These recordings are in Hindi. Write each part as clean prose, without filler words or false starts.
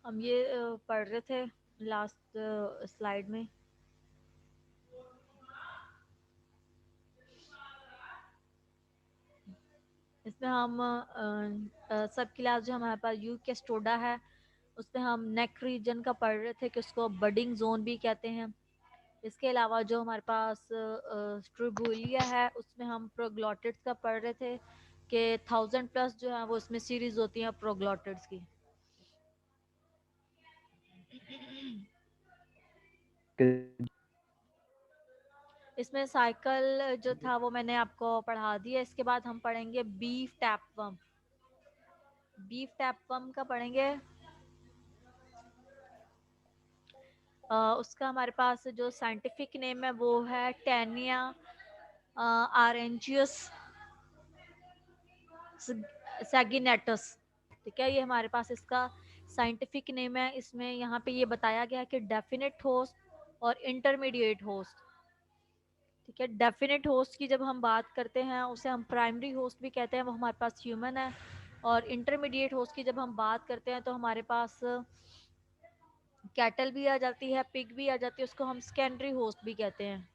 हम ये पढ़ रहे थे लास्ट स्लाइड में। इसमें हम सब क्लास जो हमारे पास यू के स्टोडा है उसमें हम नेक रीजन का पढ़ रहे थे कि उसको बडिंग जोन भी कहते हैं। इसके अलावा जो हमारे पास स्ट्रोबुलिया है उसमें हम प्रोग्लॉटिड्स का पढ़ रहे थे कि 1000+ जो है वो इसमें सीरीज होती हैं प्रोग्लॉटिड्स की। इसमें साइकिल जो था वो मैंने आपको पढ़ा दिया। इसके बाद हम पढ़ेंगे बीफ टैपवर्म। बीफ टैपवर्म का पढ़ेंगे। उसका हमारे पास जो साइंटिफिक नेम है वो है टैनिया आरेंजियस सैगिनेटस। ठीक है, ये हमारे पास इसका साइंटिफिक नेम है। इसमें यहाँ पे ये बताया गया है कि डेफिनेट होस्ट और इंटरमीडिएट होस्ट। ठीक है, डेफिनेट होस्ट की जब हम बात करते हैं उसे हम प्राइमरी होस्ट भी कहते हैं, वो हमारे पास ह्यूमन है। और इंटरमीडिएट होस्ट की जब हम बात करते हैं तो हमारे पास कैटल भी आ जाती है, पिग भी आ जाती है, उसको हम सेकेंडरी होस्ट भी कहते हैं।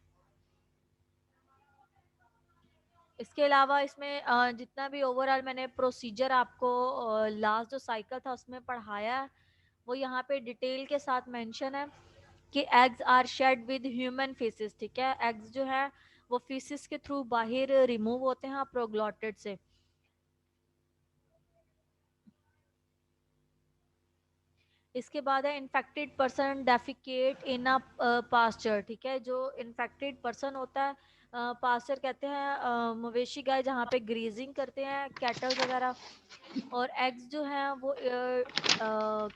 इसके अलावा इसमें जितना भी ओवरऑल मैंने प्रोसीजर आपको लास्ट जो साइकिल था उसमें पढ़ाया है वो यहाँ पे डिटेल के साथ मेंशन है कि eggs are shed with human faeces. ठीक है, एग्स जो है वो फीसिस के थ्रू बाहर रिमूव होते हैं प्रोग्लॉटेड से। इसके बाद है इन्फेक्टेड पर्सन डेफिकेट इन अ पास्चर। ठीक है, जो इन्फेक्टेड पर्सन होता है पास्चर कहते हैं मवेशी गाय जहाँ पे ग्रीजिंग करते हैं कैटल वगैरह। और एग्स जो है वो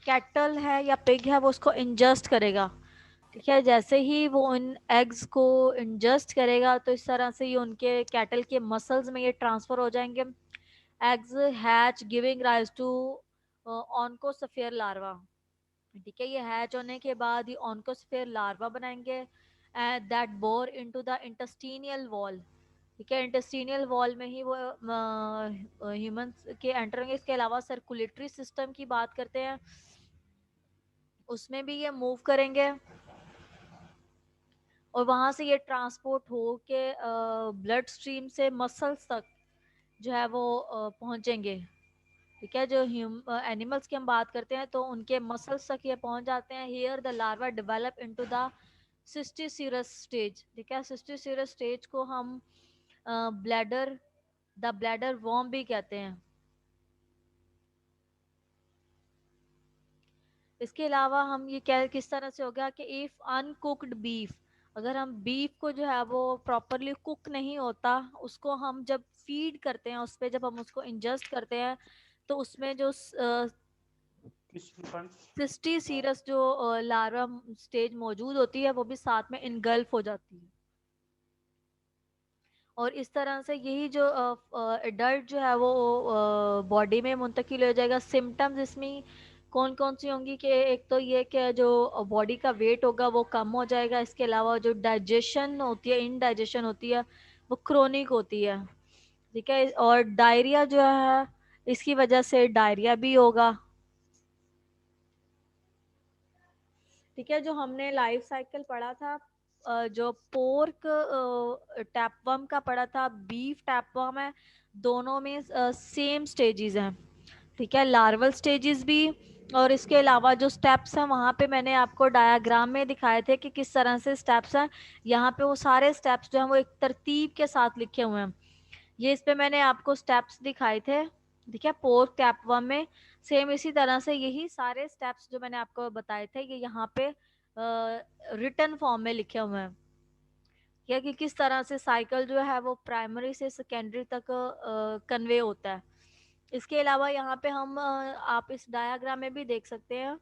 कैटल है या पिग है वो उसको इंजस्ट करेगा। ठीक है, जैसे ही वो उन एग्स को इंजस्ट करेगा तो इस तरह से ये उनके कैटल के मसल्स में ये ट्रांसफर हो जाएंगे। Eggs hatch giving rise to oncosphere larva. ठीक है, ये हैच होने के बाद ये ऑनकोस्फेयर लार्वा बनाएंगे and that bore into the intestinal wall. ठीक है, इंटेस्टिनियल वॉल में ही वो ह्यूमंस के एंटर होंगे। इसके अलावा सर्कुलेटरी सिस्टम की बात करते हैं उसमें भी ये मूव करेंगे और वहां से ये ट्रांसपोर्ट हो के ब्लड स्ट्रीम से मसल्स तक जो है वो पहुंचेंगे। ठीक है, जो एनिमल्स की हम बात करते हैं तो उनके मसल्स तक ये पहुंच जाते हैं। Here the larva develop into the cysticercus stage. ठीक है, सिस्टिसिरस स्टेज को हम ब्लैडर द ब्लैडर वॉर्म भी कहते हैं। इसके अलावा हम ये क्या किस तरह से हो गया कि इफ अनकुक्ड बीफ, अगर हम बीफ को जो है वो प्रॉपरली कुक नहीं होता उसको हम जब फीड करते हैं उस पे जब हम उसको इंजस्ट करते हैं तो उसमें जो सिस्टिसिरस जो लार्वा स्टेज मौजूद होती है वो भी साथ में इनगल्फ हो जाती है। और इस तरह से यही जो एडल्ट जो है वो बॉडी में मुंतकिल हो जाएगा। सिम्टम्स इसमें कौन कौन सी होंगी कि एक तो ये कि जो बॉडी का वेट होगा वो कम हो जाएगा। इसके अलावा जो डाइजेशन होती है, इनडाइजेशन होती है, वो क्रोनिक होती है। ठीक है, और डायरिया जो है इसकी वजह से डायरिया भी होगा। ठीक है, जो हमने लाइफ साइकिल पढ़ा था जो पोर्क टैपवर्म का पढ़ा था, बीफ टैपवर्म है, दोनों में सेम स्टेजेस हैं। ठीक है, लार्वल स्टेजेस भी। और इसके अलावा जो स्टेप्स हैं वहां पे मैंने आपको डायग्राम में दिखाए थे कि किस तरह से स्टेप्स हैं। यहाँ पे वो सारे स्टेप्स जो हैं वो एक तरतीब के साथ लिखे हुए हैं। ये इस पे मैंने आपको स्टेप्स दिखाए थे। ठीक है, पोर्क टैपवर्म में सेम इसी तरह से यही सारे स्टेप्स जो मैंने आपको बताए थे ये यहाँ पे रिटन फॉर्म में लिखे हुए हैं। या कि किस तरह से साइकिल जो है वो प्राइमरी से सेकेंडरी तक कन्वे होता है। इसके अलावा यहाँ पे हम आप इस डायग्राम में भी देख सकते हैं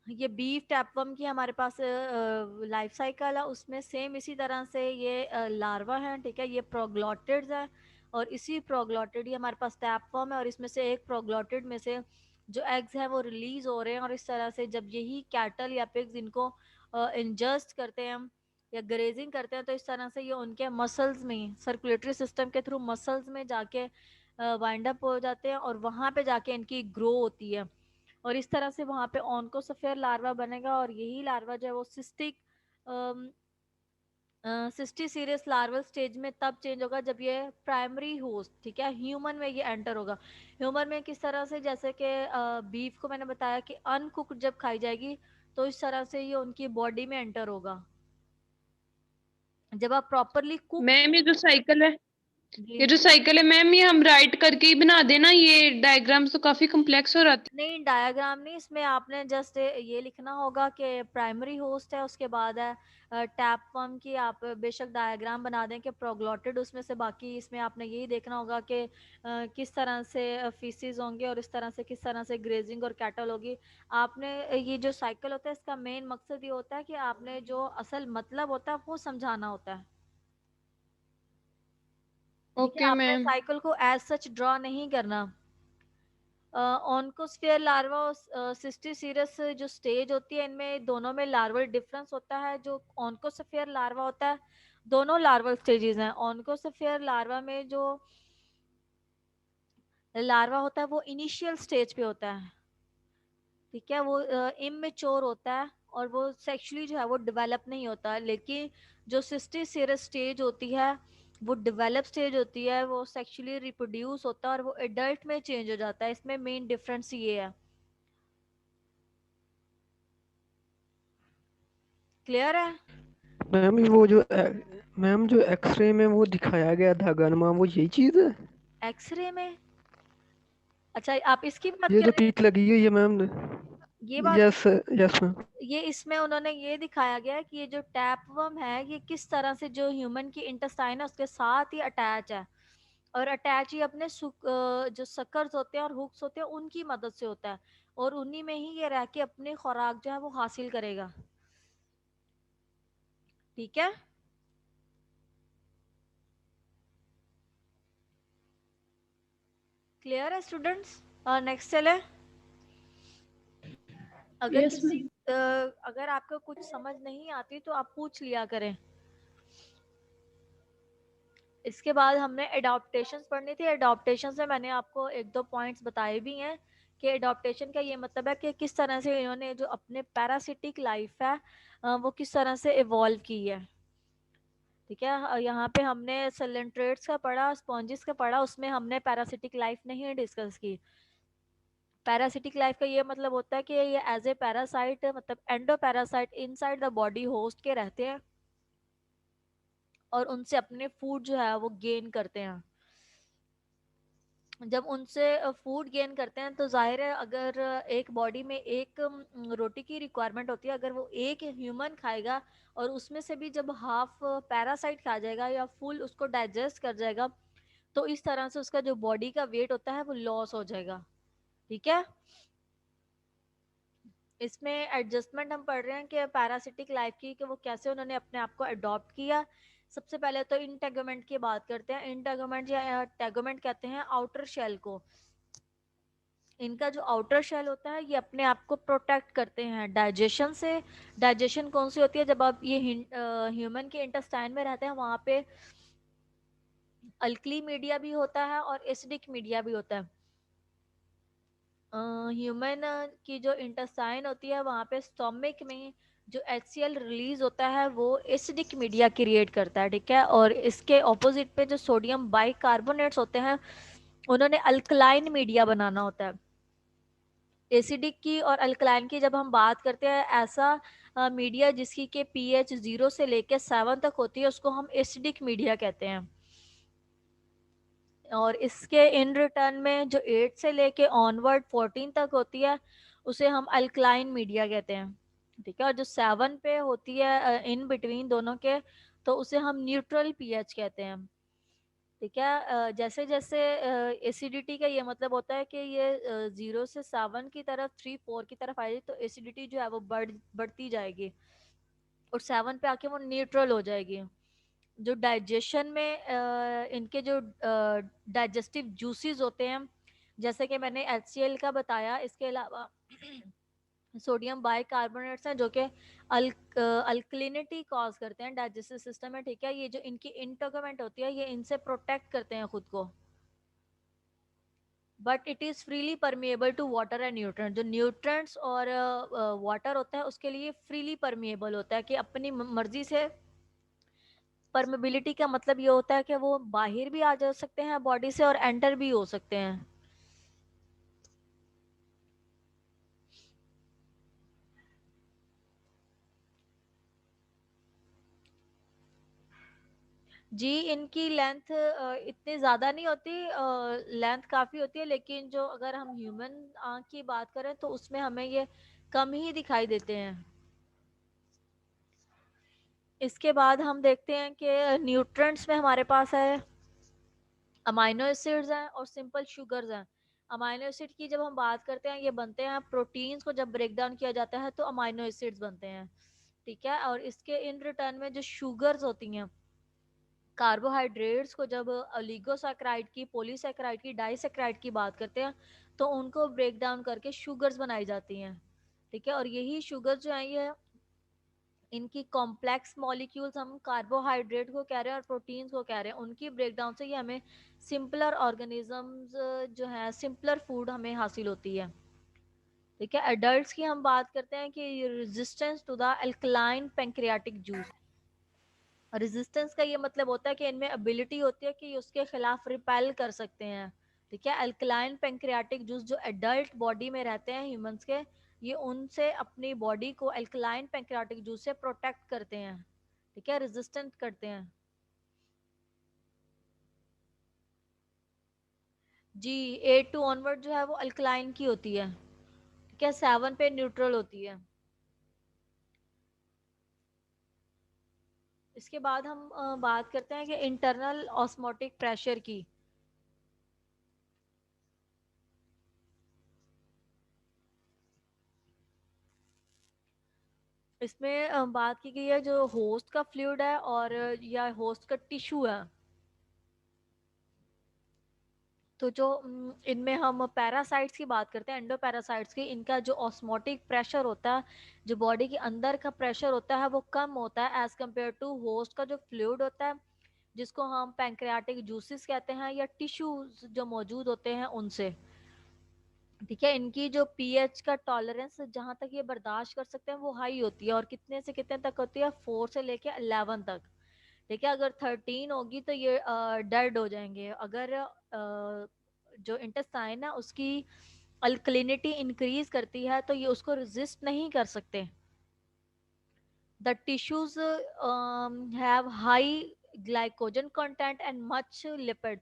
ये बीफ टैपवर्म की हमारे पास लाइफ साइकिल है, उसमें सेम इसी तरह से ये लार्वा है। ठीक है, ये प्रोग्लॉटिड्स है और इसी प्रोग्लॉटिड ये हमारे पास टैपवर्म है और इसमें से एक प्रोग्लॉटिड में से जो एग्स है वो रिलीज हो रहे हैं। और इस तरह से जब यही कैटल या पिग्स इनको इंजस्ट करते हैं या ग्रेजिंग करते हैं तो इस तरह से ये उनके मसल्स में सर्कुलेटरी सिस्टम के थ्रू मसल्स में जाके वाइंड अप हो जाते हैं और वहां पे जाके इनकी ग्रो होती है। और इस तरह से वहां पे ऑन्कोसफेयर लार्वा बनेगा, और यही लार्वा जो है वो सिस्टी सीरियस लार्वल स्टेज में तब चेंज होगा जब ये प्राइमरी होस्ट, ठीक है, ह्यूमन में ये एंटर होगा। ह्यूमन में किस तरह से, जैसे कि बीफ को मैंने बताया कि अनकुक्ड जब खाई जाएगी तो इस तरह से ये उनकी बॉडी में एंटर होगा। जब आप प्रॉपरली कुक, मैम जी ये जो साइकिल है मैम, ये हम राइट करके ही बना देना, ये डायग्राम्स तो काफी कॉम्प्लेक्स हो जाती नहीं, डायग्राम नहीं, इसमें आपने जस्ट ये लिखना होगा कि प्राइमरी होस्ट है, उसके बाद है टैप वर्म की आप बेशक डायग्राम बना दें कि प्रोग्लोटेड उसमें से, बाकी इसमें आपने यही देखना होगा कि किस तरह से फीसिस होंगे और इस तरह से किस तरह से ग्रेजिंग और कैटल होगी। आपने ये जो साइकिल होता है इसका मेन मकसद ये होता है कि आपने जो असल मतलब होता है वो समझाना होता है, है। ठीक है, ओके आपने मैम। साइकिल को एज सच ड्रॉ नहीं करना। ऑन्कोस्फेयर लार्वा और सिस्टीसीरस जो स्टेज होती है, इनमें दोनों में लार्वल डिफरेंस होता है। जो ऑन्कोस्फेयर लार्वा होता है, दोनों लार्वल स्टेजेस हैं। ऑन्कोस्फेयर लार्वा में जो लार्वा होता है वो इनिशियल स्टेज पे होता है, ठीक है, वो इमेच्योर होता है और वो सेक्सुअली जो है वो डेवलप नहीं होता। लेकिन जो सिस्टीसीरस स्टेज होती है वो डेवलप स्टेज होती है, वो सेक्सुअली रिप्रोड्यूस होता है और वो एडल्ट में चेंज हो जाता है। इसमें मेन डिफरेंस ये है। क्लियर है? मैम मैम जो एक्सरे में वो दिखाया गया था गनमा, वो यही चीज है? एक्सरे में? अच्छा, आप इसकी बात ये कर जो रहे पीक लगी हुई है मैम। हैं, ये बात? Yes, yes ma'am. ये इसमें उन्होंने ये दिखाया गया है कि ये जो टैपवर्म है ये किस तरह से जो ह्यूमन की इंटेस्टाइन है उसके साथ ही अटैच है, और अटैच ही अपने जो सकर्स होते हैं और हुक्स होते हैं उनकी मदद से होता है, और उन्हीं में ही ये रह के अपनी खुराक जो है वो हासिल करेगा, ठीक है। क्लियर है स्टूडेंट्स? और नेक्स्ट चले। अगर यस किसी मैम। अगर आपको कुछ समझ नहीं आती तो आप पूछ लिया करें। इसके बाद हमने एडॉप्टेशंस पढ़नी थी। एडॉप्टेशन से मैंने आपको एक दो पॉइंट्स बताए भी हैं कि एडॉप्टेशन का ये मतलब है कि किस तरह से इन्होंने जो अपने पैरासिटिक लाइफ है वो किस तरह से इवॉल्व की है, ठीक है। यहाँ पे हमने सेलेंट्रेट्स का पढ़ा, स्पॉन्जिस का पढ़ा, उसमें हमने पैरासिटिक लाइफ नहीं डिस्कस की। पैरासिटिक लाइफ का ये मतलब होता है कि ये एज ए पैरासाइट, मतलब endo parasite inside the body host के रहते हैं और उनसे अपने फूड जो है वो गेन करते हैं। जब उनसे फूड गेन करते हैं तो जाहिर है अगर एक बॉडी में एक रोटी की रिक्वायरमेंट होती है, अगर वो एक ह्यूमन खाएगा और उसमें से भी जब हाफ पैरासाइट खा जाएगा या फुल उसको डाइजेस्ट कर जाएगा तो इस तरह से उसका जो बॉडी का वेट होता है वो लॉस हो जाएगा, ठीक है। इसमें एडजस्टमेंट हम पढ़ रहे हैं कि पैरासिटिक लाइफ की, कि वो कैसे उन्होंने अपने आप को अडॉप्ट किया। सबसे पहले तो इंटेगोमेंट की बात करते हैं। इंटेगोमेंट या टेगोमेंट कहते हैं आउटर शेल को। इनका जो आउटर शेल होता है ये अपने आप को प्रोटेक्ट करते हैं डाइजेशन से। डाइजेशन कौन सी होती है? जब आप ये ह्यूमन के इंटेस्टाइन में रहते हैं वहां पे अल्कली मीडिया भी होता है और एसिडिक मीडिया भी होता है। ह्यूमन की जो इंटेस्टाइन होती है वहां पे स्टोमिक में जो HCl रिलीज होता है वो एसिडिक मीडिया क्रिएट करता है, ठीक है। और इसके ऑपोजिट पे जो सोडियम बाइकार्बोनेट्स होते हैं उन्होंने अल्कलाइन मीडिया बनाना होता है। एसिडिक की और अल्कलाइन की जब हम बात करते हैं, ऐसा मीडिया जिसकी के pH 0 से लेके 7 तक होती है उसको हम एसिडिक मीडिया कहते हैं। और इसके इन रिटर्न में जो 8 से लेके ऑनवर्ड 14 तक होती है उसे हम अल्कलाइन मीडिया कहते हैं, ठीक है। और जो 7 पे होती है इन बिटवीन दोनों के, तो उसे हम न्यूट्रल पीएच कहते हैं, ठीक है। जैसे जैसे एसिडिटी का ये मतलब होता है कि ये 0 से 7 की तरफ, 3 4 की तरफ आएगी तो एसिडिटी जो है वो बढ़ती जाएगी और 7 पे आके वो न्यूट्रल हो जाएगी। जो डाइजेशन में इनके जो डाइजेस्टिव जूसेस होते हैं, जैसे कि मैंने HCl का बताया, इसके अलावा सोडियम बाइकार्बोनेट्स हैं जो कि अल्कलिनिटी कॉज करते हैं डाइजेस्टिव सिस्टम में, ठीक है। ये जो इनकी इंटोगमेंट होती है ये इनसे प्रोटेक्ट करते हैं खुद को, but it is freely permeable to water and nutrient. जो न्यूट्रेंट्स और वाटर होता है उसके लिए फ्रीली परमिएबल होता है कि अपनी मर्जी से। परमेबिलिटी का मतलब ये होता है कि वो बाहर भी आ जा सकते हैं बॉडी से और एंटर भी हो सकते हैं। जी, इनकी लेंथ इतनी ज़्यादा नहीं होती, लेंथ काफ़ी होती है, लेकिन जो अगर हम ह्यूमन आँख की बात करें तो उसमें हमें ये कम ही दिखाई देते हैं। इसके बाद हम देखते हैं कि न्यूट्रिएंट्स में हमारे पास है अमाइनो एसिड्स हैं और सिंपल शुगर्स हैं। अमाइनो एसिड की जब हम बात करते हैं ये बनते हैं प्रोटीन्स को जब ब्रेक डाउन किया जाता है तो अमाइनो एसिड्स बनते हैं, ठीक है। और इसके इन रिटर्न में जो शुगर्स होती हैं, कार्बोहाइड्रेट्स को जब ओलिगोसैकेराइड की, पॉलीसैकेराइड की, डाइसैकेराइड की बात करते हैं तो उनको ब्रेक डाउन करके शुगर्स बनाई जाती हैं, ठीक है। और यही शुगर्स जो हैं ये इनकी कॉम्प्लेक्स मॉलिक्यूल्स, हम कार्बोहाइड्रेट को कह रहे हैं और प्रोटीन्स को कह रहे हैं, उनकी ब्रेकडाउन से ये हमें सिंपलर ऑर्गेनिजम्स जो है, सिंपलर फूड हमें हासिल होती है, ठीक है। एडल्ट्स की हम बात करते हैं कि resistance to the alkaline pancreatic juice. Resistance का ये मतलब होता है कि इनमें एबिलिटी होती है कि उसके खिलाफ रिपेल कर सकते हैं, ठीक है। अल्कलाइन पैंक्रियाटिक जूस जो एडल्ट बॉडी में रहते हैं ह्यूमंस के, ये उनसे अपनी बॉडी को अल्कलाइन पैंक्रियाटिक जूस से प्रोटेक्ट करते हैं, ठीक है, रेजिस्टेंट करते हैं। जी, 8 to ऑनवर्ड जो है वो अल्कलाइन की होती है, ठीक है, 7 पे न्यूट्रल होती है। इसके बाद हम बात करते हैं कि इंटरनल ऑस्मोटिक प्रेशर की। इसमें बात की गई है जो होस्ट का फ्लूइड है और या होस्ट का टिश्यू है। तो जो इनमें हम पैरासाइट्स की बात करते हैं, एंडोपैरासाइट्स की, इनका जो ऑस्मोटिक प्रेशर होता है, जो बॉडी के अंदर का प्रेशर होता है वो कम होता है एज कम्पेयर टू होस्ट का जो फ्लूइड होता है, जिसको हम पैंक्रियाटिक जूसेस कहते हैं, या टिश्यूज जो मौजूद होते हैं उनसे, ठीक है। इनकी जो पीएच का टॉलरेंस जहां तक ये बर्दाश्त कर सकते हैं वो हाई होती है, और कितने से कितने तक होती है, 4 से लेके 11 तक, ठीक है। अगर 13 होगी तो ये डेड हो जाएंगे। अगर जो इंटेस्टाइन है उसकी अल्कलिनिटी इंक्रीज करती है तो ये उसको रेजिस्ट नहीं कर सकते। The tissues have high glycogen content and much lipid.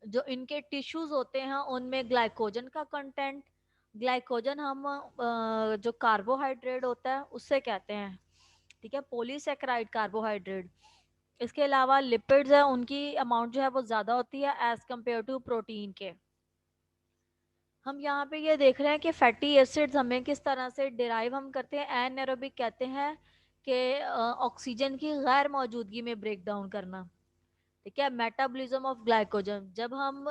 जो इनके टिश्यूज होते हैं उनमें ग्लाइकोजन का कंटेंट, ग्लाइकोजन हम जो कार्बोहाइड्रेट होता है उससे कहते हैं, ठीक है, पॉलीसेकेराइड कार्बोहाइड्रेट। इसके अलावा लिपिड्स है, उनकी अमाउंट जो है वो ज़्यादा होती है एज कम्पेयर टू प्रोटीन के। हम यहाँ पे ये देख रहे हैं कि फैटी एसिड्स हमें किस तरह से डिराइव हम करते हैं। एनएरोबिक कहते हैं कि ऑक्सीजन की गैर मौजूदगी में ब्रेक डाउन करना, ठीक है। मेटाबॉलिज्म ऑफ ग्लाइकोजन, जब हम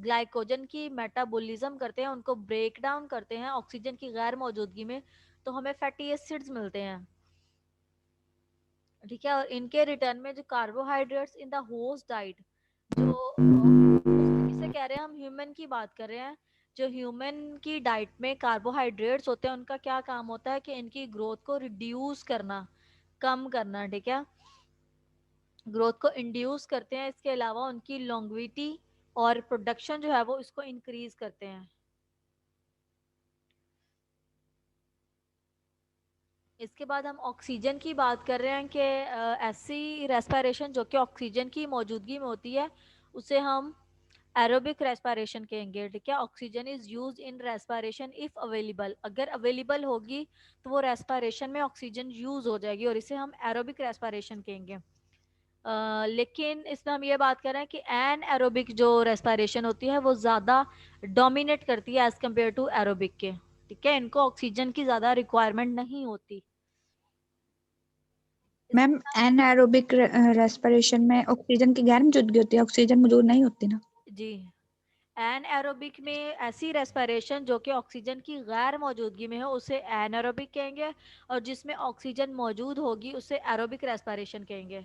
ग्लाइकोजन की मेटाबॉलिज्म करते हैं, उनको ब्रेक डाउन करते हैं ऑक्सीजन की गैर मौजूदगी में, तो हमें फैटी एसिड्स मिलते हैं, ठीक है। और इनके रिटर्न में जो carbohydrates in the host diet, जो किसे कह रहे हैं, हम ह्यूमन की बात कर रहे हैं। जो ह्यूमन की डाइट में कार्बोहाइड्रेट्स होते हैं उनका क्या काम होता है कि इनकी ग्रोथ को रिड्यूस करना, कम करना, ठीक है, ग्रोथ को इंड्यूस करते हैं। इसके अलावा उनकी लॉन्गविटी और प्रोडक्शन जो है वो इसको इंक्रीज करते हैं। इसके बाद हम ऑक्सीजन की बात कर रहे हैं कि ऐसी रेस्पिरेशन जो कि ऑक्सीजन की मौजूदगी में होती है उसे हम एरोबिक रेस्पिरेशन कहेंगे, ठीक है। Oxygen is use in respiration if available, अगर अवेलेबल होगी तो वो रेस्पिरेशन में ऑक्सीजन यूज हो जाएगी और इसे हम एरोबिक रेस्पिरेशन कहेंगे। लेकिन इसमें हम ये बात कर रहे हैं कि एन एरोबिक जो रेस्पिरेशन होती है वो ज़्यादा डोमिनेट करती है एज कम्पेयर टू एरोबिक के, ठीक है। इनको ऑक्सीजन की ज़्यादा रिक्वायरमेंट नहीं होती। मैम एनाएरोबिक रेस्पिरेशन में ऑक्सीजन की गैर मौजूदगी होती है, ऑक्सीजन मौजूद नहीं होती ना? जी, एन एरोबिक में ऐसी रेस्पिरेशन जो कि ऑक्सीजन की गैर मौजूदगी में हो उसे एनारोबिक कहेंगे, और जिसमें ऑक्सीजन मौजूद होगी उसे एरोबिक रेस्पिरेशन कहेंगे।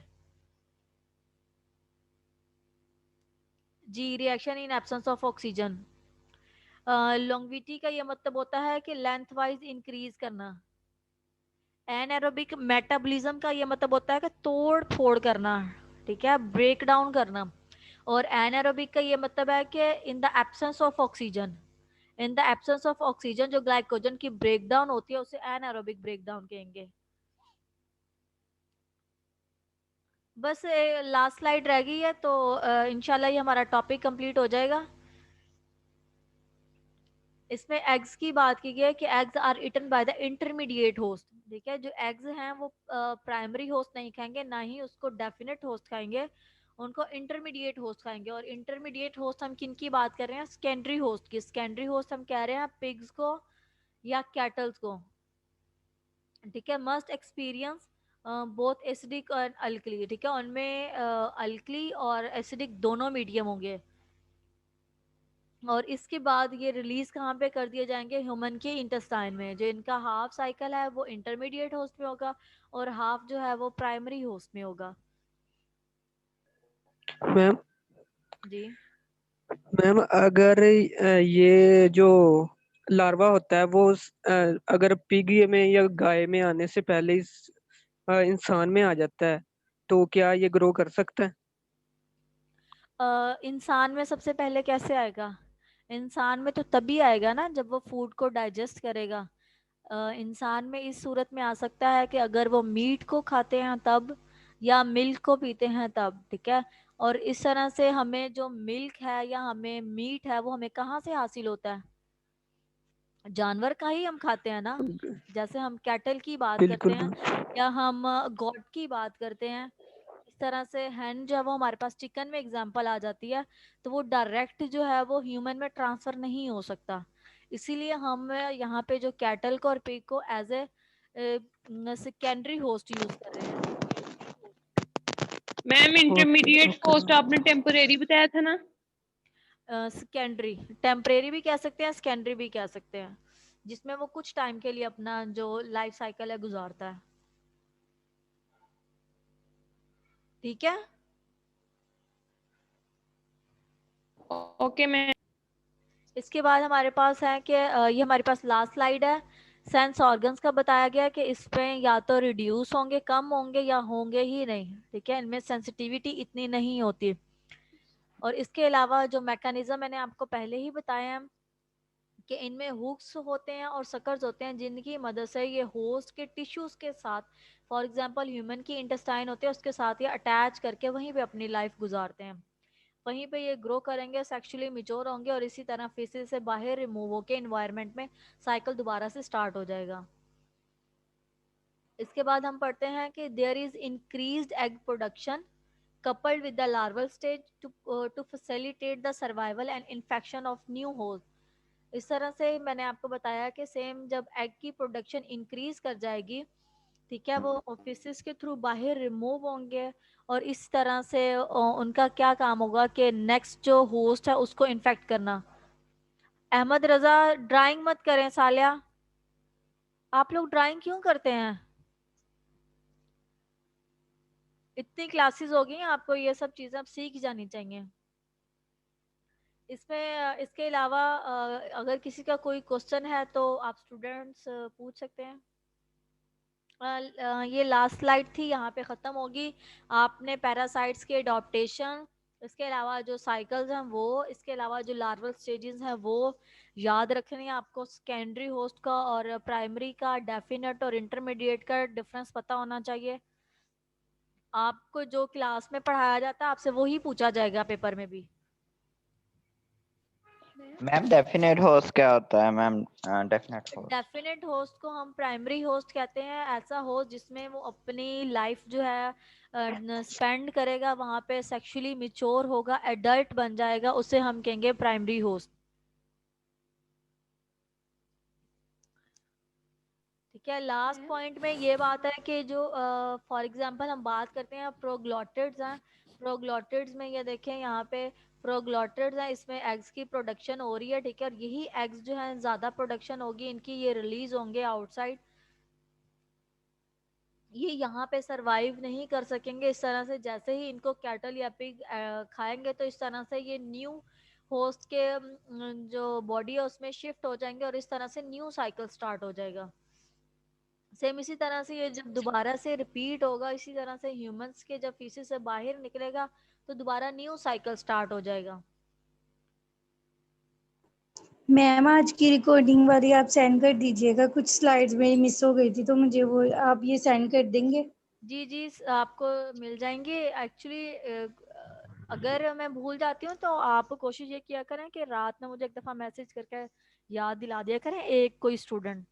जी, reaction in absence of oxygen. Longevity का ये मतलब होता है कि लेंथ वाइज इंक्रीज करना। एनारोबिक मेटाबॉलिज्म का ये मतलब होता है कि तोड़ फोड़ करना, ठीक है, ब्रेक डाउन करना। और एनारोबिक का ये मतलब है कि in the absence of oxygen, in the absence of oxygen जो ग्लाइकोजन की ब्रेक डाउन होती है उसे एनारोबिक ब्रेक डाउन कहेंगे। बस लास्ट स्लाइड रह गई है तो इंशाल्लाह ये हमारा टॉपिक कंप्लीट हो जाएगा। इसमें एग्स की बात की गई है कि eggs are eaten by the intermediate host, ठीक है। जो एग्स हैं वो प्राइमरी होस्ट नहीं खाएंगे, ना ही उसको डेफिनेट होस्ट खाएंगे, उनको इंटरमीडिएट होस्ट खाएंगे। और इंटरमीडिएट होस्ट हम किन की बात कर रहे हैं? सेकेंडरी होस्ट की। सेकेंडरी होस्ट हम कह रहे हैं पिग्स को या कैटल्स को, ठीक है। मस्ट एक्सपीरियंस बोथ एसिडिक और अल्कली, ठीक है, उनमें अल्कली और एसिडिक दोनों मीडियम होंगे। और इसके बाद ये रिलीज कहाँ पे कर दिए जाएंगे? ह्यूमन के इंटेस्टाइन में। जो इनका हाफ साइकिल है वो इंटरमीडिएट होस्ट में होगा और हाफ जो है वो प्राइमरी होस्ट में होगा। मैम जी मैम अगर ये जो लार्वा होता है वो अगर पिग में या गाय में आने से पहले इंसान में आ जाता है तो क्या ये ग्रो कर सकता है? इंसान में सबसे पहले कैसे आएगा? इंसान में तो तभी आएगा ना जब वो फूड को डाइजेस्ट करेगा। इंसान में इस सूरत में आ सकता है कि अगर वो मीट को खाते हैं तब, या मिल्क को पीते हैं तब, ठीक है। और इस तरह से हमें जो मिल्क है या हमें मीट है वो हमें कहाँ से हासिल होता है? जानवर का ही हम खाते हैं ना। जैसे हम कैटल की बात करते बिल्कुल हैं मैम। या हम गॉट की बात करते हैं, इस तरह से हैन जो है वो हमारे पास चिकन में एग्जांपल आ जाती है। तो वो डायरेक्ट जो है वो ह्यूमन में ट्रांसफर नहीं हो सकता। इसीलिए हम यहाँ पे जो कैटल को और पिग को as a secondary host use कर रहे हैं। Ma'am okay intermediate okay host ma'am. आपने टेम्परेरी बताया था ना? सेकेंडरी, टेम्परेरी भी कह सकते हैं, सेकेंडरी भी कह सकते हैं, जिसमें वो कुछ टाइम के लिए अपना जो लाइफ साइकिल है गुजारता है, ठीक है। Okay ma'am. इसके बाद हमारे पास है कि ये हमारे पास लास्ट स्लाइड है। सेंस ऑर्गन्स का बताया गया कि इसमें या तो रिड्यूस होंगे, कम होंगे, या होंगे ही नहीं, ठीक है। इनमें सेंसिटिविटी इतनी नहीं होती। और इसके अलावा जो मैकेनिज्म मैंने आपको पहले ही बताया है कि इनमें हुक्स होते हैं और सकर्स होते हैं, जिनकी मदद से ये होस्ट के टिश्यूज के साथ, फॉर एग्जांपल ह्यूमन की इंटेस्टाइन होते हैं उसके साथ ये अटैच करके वहीं पे अपनी लाइफ गुजारते हैं। वहीं पे ये ग्रो करेंगे, सेक्सुअली मिच्योर होंगे और इसी तरह फेसिस से बाहर रिमूव होके एनवायरनमेंट में साइकिल दोबारा से स्टार्ट हो जाएगा। इसके बाद हम पढ़ते हैं कि there is increased egg production coupled with the larval stage to facilitate the survival and infection of new host। इस तरह से मैंने आपको बताया कि सेम जब एग की प्रोडक्शन इंक्रीज कर जाएगी, ठीक है, वो ऑफिस के थ्रू बाहर रिमूव होंगे और इस तरह से उनका क्या काम होगा कि नेक्स्ट जो होस्ट है उसको इन्फेक्ट करना। अहमद रजा, ड्राइंग मत करें सालिया, आप लोग ड्राइंग क्यों करते हैं? इतनी क्लासेस हो गई, आपको ये सब चीजें अब सीख जानी चाहिए। इसमें इसके अलावा अगर किसी का कोई क्वेश्चन है तो आप स्टूडेंट्स पूछ सकते हैं। ये लास्ट स्लाइड थी, यहाँ पे ख़त्म होगी। आपने पैरासाइट्स के अडॉप्टेशन, इसके अलावा जो साइकिल्स हैं वो, इसके अलावा जो लार्वल स्टेजेस हैं वो याद रखने हैं आपको। सेकेंडरी होस्ट का और प्राइमरी का, डेफिनेट और इंटरमीडिएट का डिफरेंस पता होना चाहिए। आपको जो क्लास में पढ़ाया जाता है आपसे वही पूछा जाएगा पेपर में भी। मैम डेफिनेट होस्ट क्या होता है ma'am? Definite host definite host को हम प्राइमरी होस्ट कहते हैं, ऐसा होस्ट जिसमें वो अपनी लाइफ जो है स्पेंड करेगा वहां पे, सेक्सुअली मिच्योर होगा, एडल्ट बन जाएगा, उसे हम कहेंगे प्राइमरी होस्ट, ठीक है। लास्ट पॉइंट में ये बात है कि जो फॉर एग्जांपल हम बात करते हैं प्रोग्लॉटिड्स हैं, प्रोग्लॉटिड्स में ये देखें यहाँ पे प्रोग्लॉटिड्स हैं, इसमें एग्स की प्रोडक्शन हो रही है, ठीक है। और यही एग्स जो है ज़्यादा प्रोडक्शन होगी इनकी, ये रिलीज होंगे आउटसाइड। ये यहाँ पे सरवाइव नहीं कर सकेंगे इस तरह से। जैसे ही इनको कैटल या पिग खाएंगे तो इस तरह से ये न्यू होस्ट के जो बॉडी है उसमें शिफ्ट हो जाएंगे और इस तरह से न्यू साइकिल स्टार्ट हो जाएगा। सेम इसी तरह से ये जब दोबारा से रिपीट होगा, इसी तरह से ह्यूमंस के जब फीसिस से बाहर निकलेगा तो दोबारा न्यू साइकिल स्टार्ट हो जाएगा। मैम आज की रिकॉर्डिंग वाली आप सेंड कर दीजिएगा, कुछ स्लाइड्स मेरी मिस हो गई थी तो मुझे वो आप ये सेंड कर देंगे। जी जी आपको मिल जाएंगे। एक्चुअली अगर मैं भूल जाती हूँ तो आप कोशिश ये किया करें कि रात में मुझे एक दफ़ा मैसेज करके याद दिला दिया करें, एक कोई स्टूडेंट।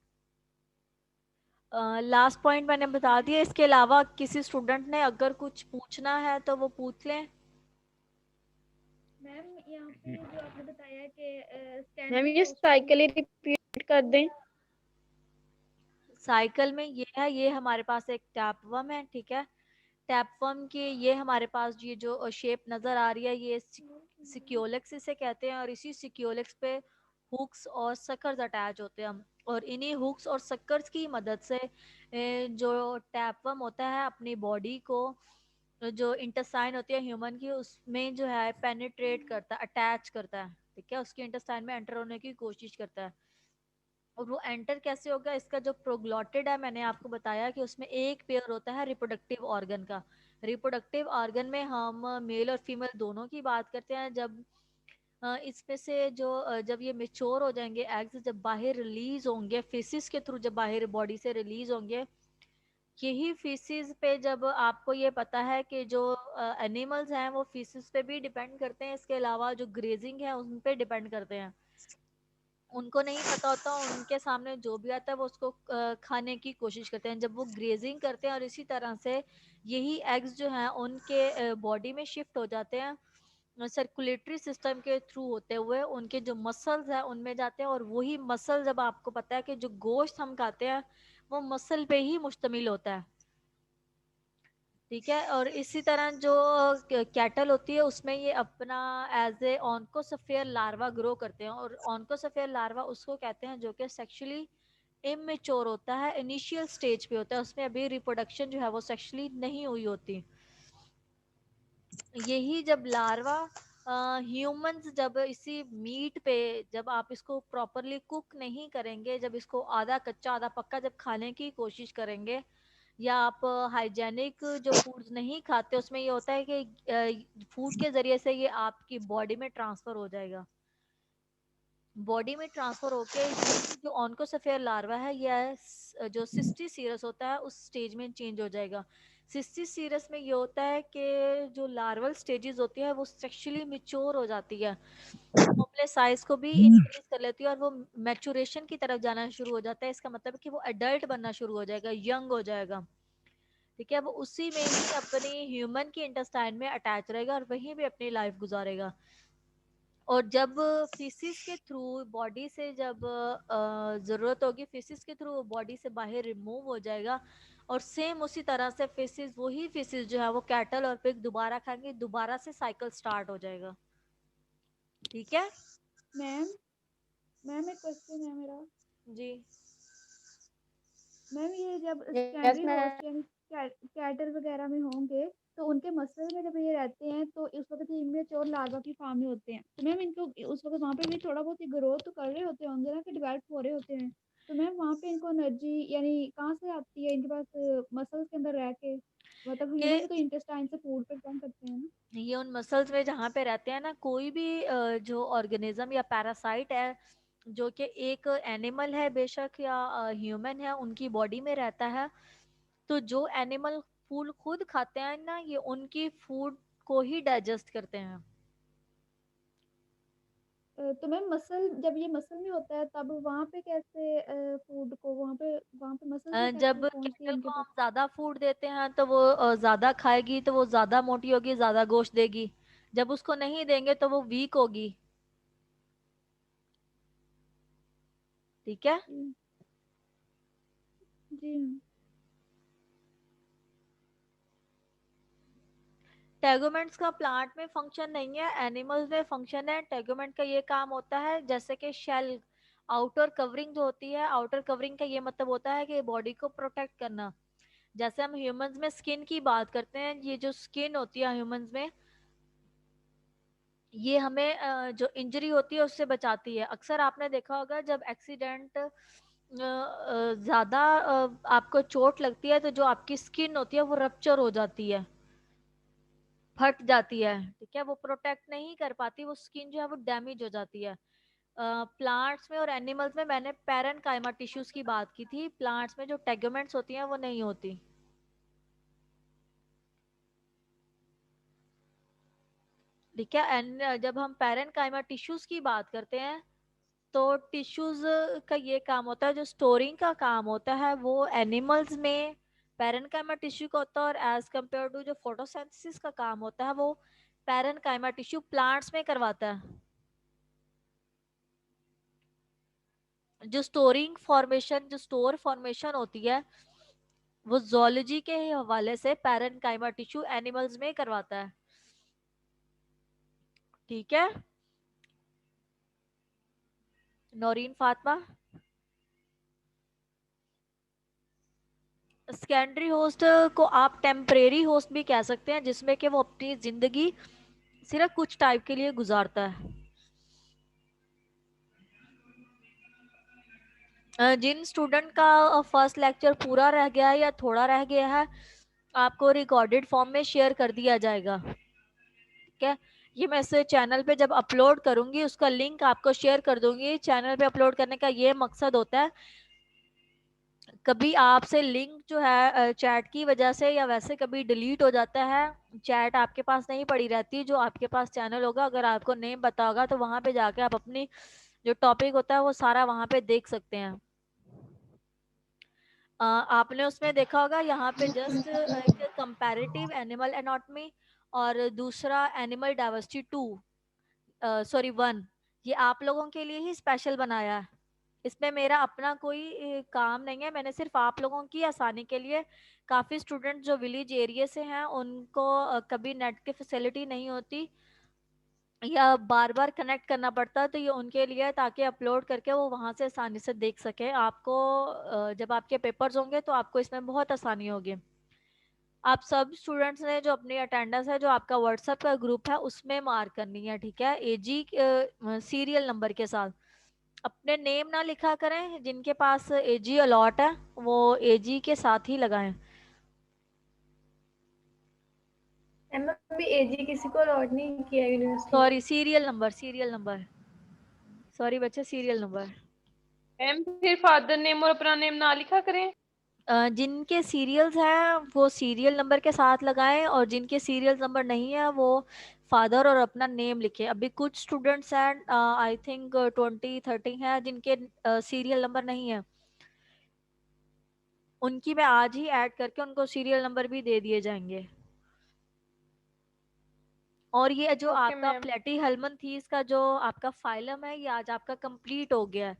लास्ट पॉइंट मैंने बता दिया। इसके अलावा किसी स्टूडेंट ने अगर कुछ पूछना है तो वो पूछ लें। मैम यहाँ पे जो आपने बताया कि मैम ये साइकिल ही रिपीट कर दें। साइकिल में ये है, ये हमारे पास एक टैपवर्म है, ठीक है। टैपवर्म की ये हमारे पास ये जो शेप नजर आ रही है ये सिक्योलेक्स इसे कहते हैं, और इसी सिक्योलेक्स पे हुक्स और सकर्स अटैच होते हैं। और इन्हीं हुक्स और सकर्स की मदद से जो टैपवर्म होता है अपनी बॉडी को, जो इंटेस्टाइन होती है ह्यूमन की, उसमें जो है पेनिट्रेट करता है, अटैच करता है, ठीक है। उसके इंटेस्टाइन में एंटर होने की कोशिश करता है। और वो एंटर कैसे होगा, इसका जो प्रोग्लॉटिड है मैंने आपको बताया कि उसमें एक पेयर होता है रिप्रोडक्टिव ऑर्गन का। रिप्रोडक्टिव ऑर्गन में हम मेल और फीमेल दोनों की बात करते हैं। जब इसमें से जो जब ये मेच्योर हो जाएंगे एग्स, जब बाहर रिलीज होंगे फेसिस के थ्रू, जब बाहर बॉडी से रिलीज होंगे, यही फीसिस पे, जब आपको ये पता है कि जो एनिमल्स हैं वो फीसिस पे भी डिपेंड करते हैं, इसके अलावा जो ग्रेजिंग है उन पे डिपेंड करते हैं। उनको नहीं पता होता, उनके सामने जो भी आता है वो उसको खाने की कोशिश करते हैं जब वो ग्रेजिंग करते हैं। और इसी तरह से यही एग्स जो हैं उनके बॉडी में शिफ्ट हो जाते हैं, सर्कुलेटरी सिस्टम के थ्रू होते हुए उनके जो मसल्स हैं उनमें जाते हैं। और वही मसल, जब आपको पता है कि जो गोश्त हम खाते हैं वो मसल पे ही मुश्तमिल होता है, ठीक है। और इसी तरह जो कैटल होती है उसमें ये अपना एज ए ऑन्कोसफेयर लार्वा ग्रो करते हैं। और ऑन्कोसफेयर लार्वा उसको कहते हैं जो कि सेक्सुअली इमेच्योर होता है, इनिशियल स्टेज पे होता है, उसमें अभी रिप्रोडक्शन जो है वो सेक्सुअली नहीं हुई होती। यही जब लार्वा ह्यूमंस जब इसी मीट पे, जब आप इसको प्रॉपरली कुक नहीं करेंगे, जब इसको आधा कच्चा आधा पक्का जब खाने की कोशिश करेंगे, या आप हाइजेनिक जो फूड्स नहीं खाते, उसमें ये होता है कि फूड के जरिए से ये आपकी बॉडी में ट्रांसफर हो जाएगा। बॉडी में ट्रांसफर होके जो ऑन्कोसफेयर लार्वा है या जो सिस्टी सीरस होता है उस स्टेज में चेंज हो जाएगा। सिस्टी सीरस में ये होता है कि जो लार्वल स्टेजेस होती है वो सेक्सुअली मैच्योर हो जाती है, वो अपने साइज को भी इंक्रीज कर लेती है और वो मैचुरेशन की तरफ जाना शुरू हो जाता है। इसका मतलब है कि वो एडल्ट बनना शुरू हो जाएगा, यंग हो जाएगा, ठीक है। वो उसी में ही अपनी ह्यूमन की इंटेस्टाइन में अटैच रहेगा और वहीं पे अपनी लाइफ गुजारेगा। और जब फिसिस के थ्रू बॉडी से, जब जरूरत होगी फिसिस के थ्रू बॉडी से बाहर रिमूव हो जाएगा, और सेम उसी तरह से फिसिस, वही फिसिस जो है वो कैटल और पिग दोबारा खाएंगे, दोबारा से साइकिल स्टार्ट हो जाएगा, ठीक है। मैम मैम एक क्वेश्चन है मेरा। जी मैम ये जब यस सेकेंडरी मैम। होस्ट यानी कैटल वगैरह में होंगे तो उनके मसल में जब ये रहते हैं तो उस वक्त ये इमेच्योर लार्वा की फॉर्म में होते हैं, तो मैम इनको उस वक्त वहाँ पे भी थोड़ा बहुत ग्रोथ तो कर रहे होते होंगे ना, कि डेवलप हो रहे होते हैं, तो मैम वहाँ पे इनको एनर्जी यानी कहाँ से आती है इनके पास मसल्स के अंदर रह के, मतलब ह्यूमन ये भी तो इंटेस्टाइन से फूड पे डिपेंड करते हैं ना। ये उन मसल्स में जहाँ पे रहते हैं ना, कोई भी जो ऑर्गेनिज्म या पैरासाइट है जो कि एक एनिमल है बेशक या ह्यूमन है, उनकी बॉडी में रहता है, तो जो एनिमल फूड खुद खाते हैं ना, ये उनकी फूड को ही डाइजेस्ट करते हैं। तो मैम मसल जब ये मसल में होता है तब वहाँ पे कैसे फूड को वहाँ पे मसल से कैसे जब पहुँचती है कैटल इनके को पास। हम ज्यादा फूड देते हैं तो वो ज्यादा खाएगी, तो वो ज्यादा मोटी होगी, ज्यादा गोश्त देगी। जब उसको नहीं देंगे तो वो वीक होगी, ठीक है। जी जी मैम। टेगोमेंट्स का प्लांट में फंक्शन नहीं है, एनिमल्स में फंक्शन है। टेगोमेंट का ये काम होता है जैसे कि शेल, आउटर कवरिंग जो होती है, आउटर कवरिंग का ये मतलब होता है कि बॉडी को प्रोटेक्ट करना। जैसे हम ह्यूमंस में स्किन की बात करते हैं, ये जो स्किन होती है ह्यूमंस में, ये हमें जो इंजरी होती है उससे बचाती है। अक्सर आपने देखा होगा जब एक्सीडेंट ज्यादा आपको चोट लगती है तो जो आपकी स्किन होती है वो रप्चर हो जाती है, फट जाती है, ठीक है, वो प्रोटेक्ट नहीं कर पाती, वो स्किन जो है वो डैमेज हो जाती है। प्लांट्स में और एनिमल्स में मैंने पैरेनकाइमा टिश्यूज की बात की थी, प्लांट्स में जो टेगुमेंट्स होती हैं वो नहीं होती, ठीक है। एंड जब हम पैरेनकाइमा टिश्यूज की बात करते हैं तो टिश्यूज का ये काम होता है, जो स्टोरिंग का काम होता है वो एनिमल्स में पैरेनकाइमा टिश्यू का होता है, और एज कंपेयर टू जो फोटोसिंथेसिस का काम होता है वो पैरेनकाइमा टिश्यू प्लांट्स में करवाता है। जो स्टोर फॉर्मेशन होती है वो जोलॉजी के हवाले से पैरेनकाइमा टिश्यू एनिमल्स में करवाता है, ठीक है। नौरीन फातिमा, सेकेंडरी होस्ट को आप टेम्परेरी होस्ट भी कह सकते हैं, जिसमें कि वो अपनी जिंदगी सिर्फ कुछ टाइम के लिए गुजारता है। जिन स्टूडेंट का फर्स्ट लेक्चर पूरा रह गया है या थोड़ा रह गया है, आपको रिकॉर्डेड फॉर्म में शेयर कर दिया जाएगा, ठीक है। ये मैं इस चैनल पे जब अपलोड करूंगी उसका लिंक आपको शेयर कर दूंगी। चैनल पे अपलोड करने का ये मकसद होता है, कभी आपसे लिंक जो है चैट की वजह से या वैसे कभी डिलीट हो जाता है, चैट आपके पास नहीं पड़ी रहती, जो आपके पास चैनल होगा अगर आपको नेम पता होगा तो वहां पे जाके आप अपनी जो टॉपिक होता है वो सारा वहां पे देख सकते हैं। आपने उसमें देखा होगा यहाँ पे जस्ट एक कंपैरेटिव एनिमल एनाटॉमी और दूसरा एनिमल डाइवर्सिटी 1, ये आप लोगों के लिए ही स्पेशल बनाया है। इसमें मेरा अपना कोई काम नहीं है, मैंने सिर्फ आप लोगों की आसानी के लिए, काफ़ी स्टूडेंट जो विलेज एरिया से हैं उनको कभी नेट की फैसिलिटी नहीं होती या बार बार कनेक्ट करना पड़ता है, तो ये उनके लिए है, ताकि अपलोड करके वो वहाँ से आसानी से देख सके। आपको जब आपके पेपर्स होंगे तो आपको इसमें बहुत आसानी होगी। आप सब स्टूडेंट्स ने जो अपनी अटेंडेंस है जो आपका व्हाट्सएप का ग्रुप है उसमें मार्क करनी है, ठीक है, एजी सीरियल नंबर के साथ। अपने नेम ना लिखा करें, जिनके पास एजी अलॉट है वो एजी के साथ ही लगाएं। अभी एजी किसी को अलॉट नहीं किया university. Sorry, serial number, sorry बच्चे, सीरियल नंबर। मैम फिर फादर नेम और अपना नेम ना लिखा करें। जिनके सीरियल्स हैं वो सीरियल नंबर के साथ लगाएं, और जिनके सीरियल नंबर नहीं है वो फादर और अपना नेम लिखे। अभी कुछ स्टूडेंट्स हैं, आई थिंक 20-30 हैं जिनके सीरियल नंबर नहीं है, उनकी मैं आज ही ऐड करके उनको सीरियल नंबर भी दे दिए जाएंगे। और ये जो ओके आपका मैम। प्लेटी हेलमनथीस का जो आपका फाइलम है ये आज आपका कंप्लीट हो गया है।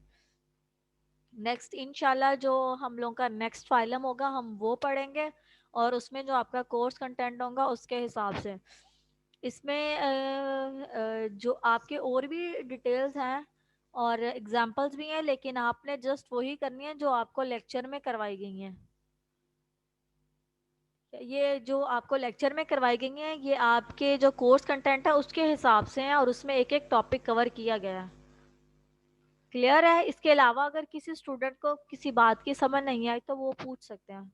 नेक्स्ट इंशाल्लाह जो हम लोगों का नेक्स्ट फाइलम होगा हम वो पढ़ेंगे, और उसमें जो आपका कोर्स कंटेंट होगा उसके हिसाब से इसमें जो आपके और भी डिटेल्स हैं और एग्जांपल्स भी हैं, लेकिन आपने जस्ट वही करनी है जो आपको लेक्चर में करवाई गई हैं। ये जो आपको लेक्चर में करवाई गई हैं ये आपके जो कोर्स कंटेंट है उसके हिसाब से हैं, और उसमें एक एक टॉपिक कवर किया गया है। क्लियर है? इसके अलावा अगर किसी स्टूडेंट को किसी बात की समझ नहीं आई तो वो पूछ सकते हैं।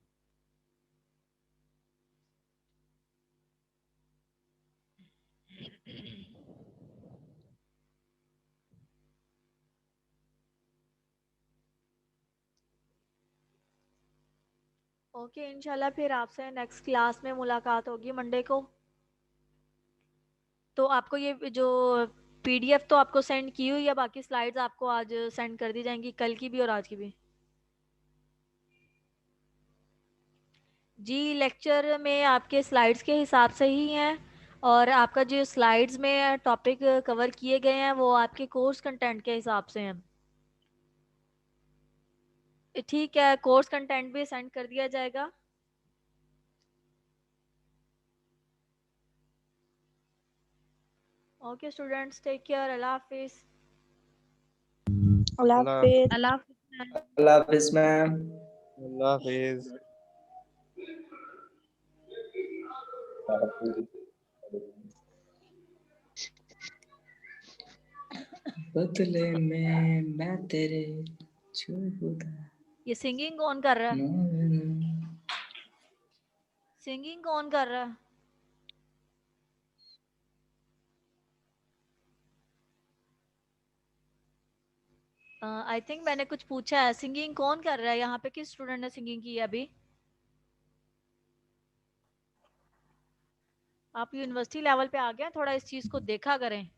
ओके, इंशाल्लाह फिर आपसे नेक्स्ट क्लास में मुलाकात होगी मंडे को। तो आपको ये जो पीडीएफ तो आपको सेंड की हुई है, बाकी स्लाइड्स आपको आज सेंड कर दी जाएंगी, कल की भी और आज की भी। जी, लेक्चर में आपके स्लाइड्स के हिसाब से ही हैं, और आपका जो स्लाइड्स में टॉपिक कवर किए गए हैं वो आपके कोर्स कंटेंट के हिसाब से हैं। ठीक है, कोर्स कंटेंट भी सेंड कर दिया जाएगा। ओके स्टूडेंट्स, टेक केयर, अल्लाह हाफिज। अल्लाह हाफिज। अल्लाह अल्लाह हाफिज मैम। अल्लाह हाफिज। बदले में मैं तेरे छूटा। ये सिंगिंग कौन कर रहा है? सिंगिंग कौन कर रहा है? आई थिंक मैंने कुछ पूछा है, सिंगिंग कौन कर रहा है यहाँ पे? किस स्टूडेंट ने सिंगिंग की है अभी? आप यूनिवर्सिटी लेवल पे आ गए, थोड़ा इस चीज को देखा करें।